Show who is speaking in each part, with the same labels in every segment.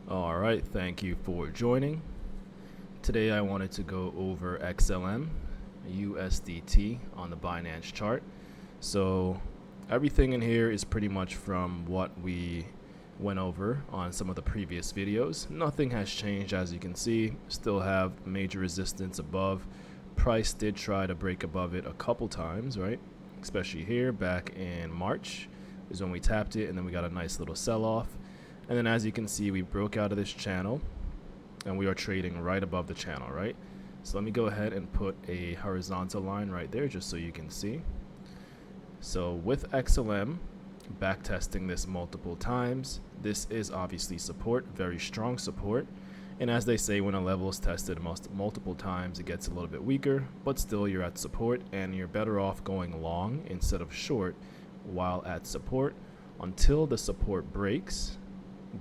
Speaker 1: All right, thank you for joining. Today I wanted to go over XLM, USDT on the Binance chart. So everything in here is pretty much from what we went over on some of the previous videos. Nothing has changed, as you can see. Still have major resistance above. Price did try to break above it a couple times, right? Especially here back in March is when we tapped it, and then we got a nice little sell-off. And then as you can see, we broke out of this channel and we are trading right above the channel, right? So let me go ahead and put a horizontal line right there just so you can see. So with XLM, back testing this multiple times, this is obviously support, very strong support. And as they say, when a level is tested multiple times, it gets a little bit weaker, but still you're at support and you're better off going long instead of short while at support until the support breaks.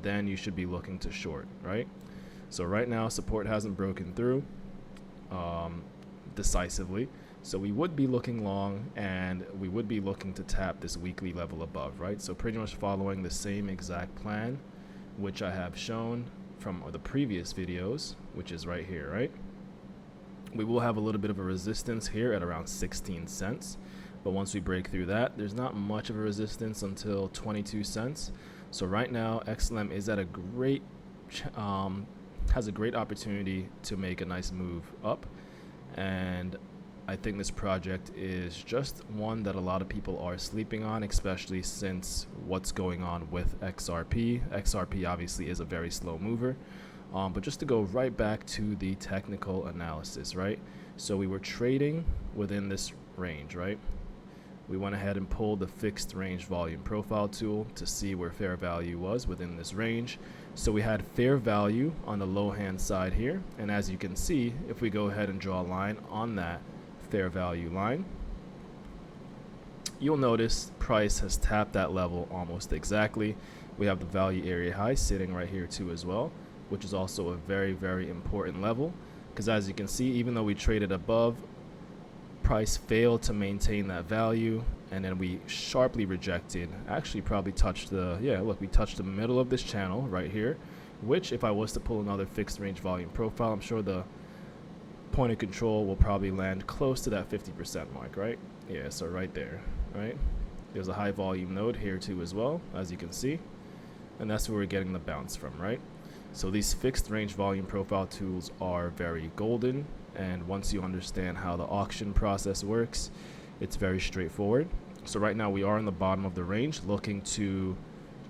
Speaker 1: Then you should be looking to short, right? So right now support hasn't broken through decisively, so we would be looking long and we would be looking to tap this weekly level above, right? So pretty much following the same exact plan which I have shown from the previous videos, which is right here, right? We will have a little bit of a resistance here at around 16 cents, but once we break through that, there's not much of a resistance until 22 cents. So right now, XLM is at a great, has a great opportunity to make a nice move up. And I think this project is just one that a lot of people are sleeping on, especially since what's going on with XRP. XRP obviously is a very slow mover. But just to go right back to the technical analysis, right? So we were trading within this range, right? We went ahead and pulled the fixed range volume profile tool to see where fair value was within this range. So we had fair value on the low hand side here. And as you can see, if we go ahead and draw a line on that fair value line, you'll notice price has tapped that level almost exactly. We have the value area high sitting right here too as well, which is also a very, very important level. Because as you can see, even though we traded above, price failed to maintain that value, and then we sharply rejected, actually probably touched the, we touched the middle of this channel right here, which if I was to pull another fixed range volume profile, I'm sure the point of control will probably land close to that 50% mark, right? Yeah, so right there, right? There's a high volume node here too as well, as you can see, and that's where we're getting the bounce from, right? So these fixed range volume profile tools are very golden, and once you understand how the auction process works, it's very straightforward. So right now we are in the bottom of the range looking to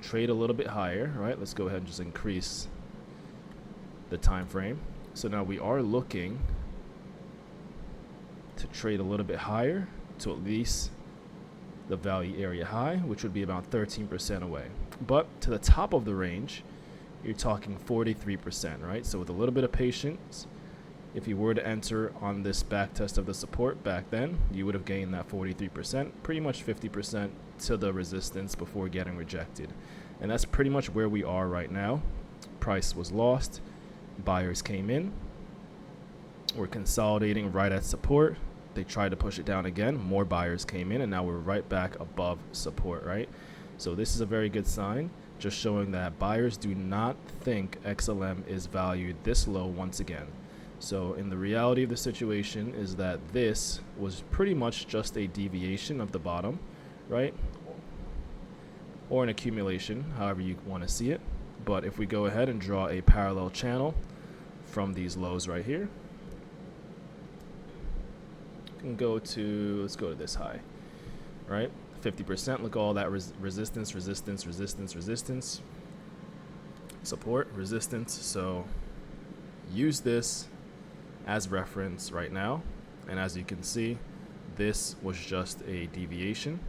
Speaker 1: trade a little bit higher, right? Let's go ahead and just increase the time frame. So now we are looking to trade a little bit higher to at least the value area high, which would be about 13% away. But to the top of the range, you're talking 43%, right? So with a little bit of patience, if you were to enter on this back test of the support back then, you would have gained that 43%, pretty much 50% to the resistance before getting rejected. And that's pretty much where we are right now. Price was lost, buyers came in, we're consolidating right at support. They tried to push it down again, more buyers came in, and now we're right back above support, right? So this is a very good sign, just showing that buyers do not think XLM is valued this low once again. So in the reality of the situation is that this was pretty much just a deviation of the bottom, right? Or an accumulation, however you want to see it. But if we go ahead and draw a parallel channel from these lows right here, let's go to this high, right? 50%, look at all that resistance, support, resistance. So use this as reference right now, and as you can see, this was just a deviation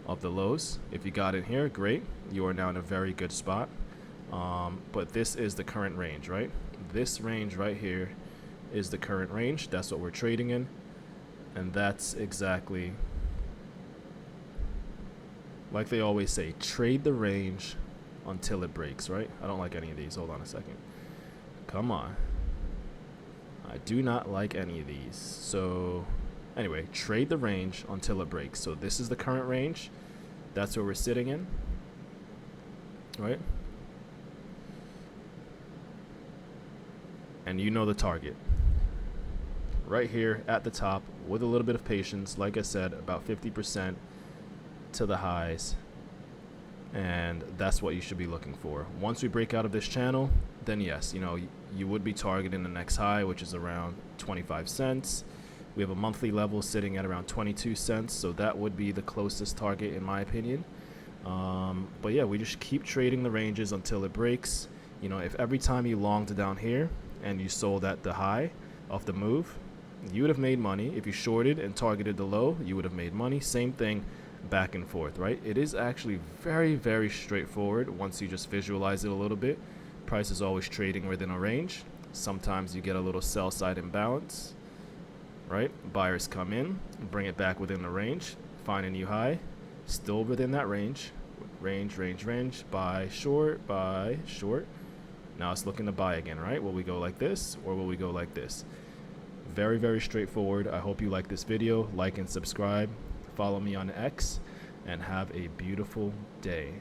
Speaker 1: of the lows. If you got in here, great, you are now in a very good spot, but this is the current range, right? This range right here is the current range. That's what we're trading in, and that's exactly like they always say, trade the range until it breaks, right? I don't like any of these. Hold on a second. Come on. I do not like any of these. So anyway, trade the range until it breaks. So this is the current range. That's where we're sitting in, right? and you know the target. Right here at the top, with a little bit of patience, like I said, about 50% to the highs, and that's what you should be looking for. Once we break out of this channel, then yes, you would be targeting the next high, which is around 25 cents. We have a monthly level sitting at around 22 cents, so that would be the closest target in my opinion. But yeah, we just keep trading the ranges until it breaks. If every time you longed down here and you sold at the high of the move, you would have made money. If you shorted and targeted the low, you would have made money. Same thing back and forth, right? It is actually very, very straightforward once you just visualize it a little bit. Price is always trading within a range. Sometimes you get a little sell side imbalance, right? Buyers come in, bring it back within the range, find a new high, still within that range, buy short. Now it's looking to buy again, right? Will we go like this or will we go like this? Very, very straightforward. I hope you like this video. Like and subscribe. Follow me on X, and have a beautiful day.